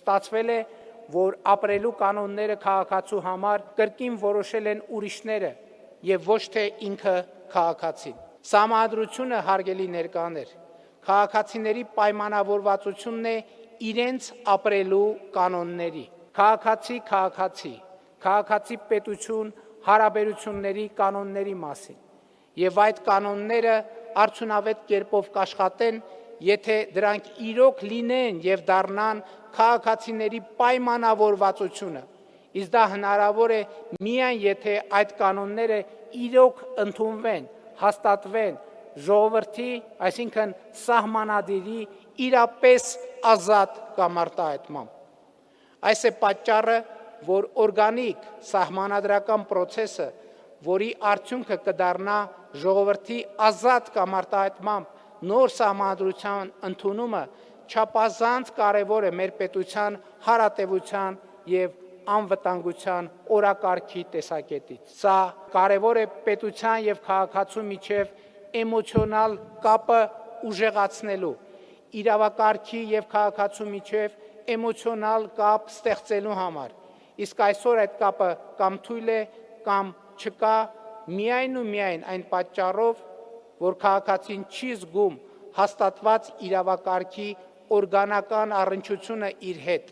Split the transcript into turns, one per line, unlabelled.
Ստացվել է, որ ապրելու կանոնները քաղաքացու համար կրկին որոշել են ուրիշները եւ ոչ թե ինքը քաղաքացին։ Սահմանադրությունը հարգելի ներկաներ, քաղաքացիների պայմանավորվածությունն է իրենց ապրելու կանոնների, քաղաքացի պետություն հարաբերությունների կանոնների մասին, եւ այդ կանոնները արդյունավետ կերպով կաշխատեն, եթե դրանք իրոք լինեն եւ դառնան քաղաքացիների պայմանավորվածությունը, իսկ դա հնարավոր է միայն եթե այդ կանոնները իրոք ընդունվեն, հաստատվեն ժողովրդի, այսինքն սահմանադիրի իրապես ազատ կամ արտահայտմամբ։ Այս է պատճառը, որ օրգանիկ սահմանադրական process-ը, որի արդյունքը կդառնա ժողովրդի ազատ կամ արտահայտմամբ նոր սահմանադրության ընդունումը, չափազանց կարևոր է մեր պետության հարատևության եւ անվտանգության օրակարգի տեսակետից։ Սա կարևոր է պետության եւ քաղաքացու միջև էմոցիոնալ կապը ուժեղացնելու, իրավակարգի եւ քաղաքացու միջև էմոցիոնալ կապ ստեղծելու համար, իսկ այսօր այդ կապը կամ թույլ է, կամ չկա, միայն ու միայն այն պատճառով, որ քաղաքացին չի զգում հաստատված իրավակարգի օրգանական առնչությունը իր հետ։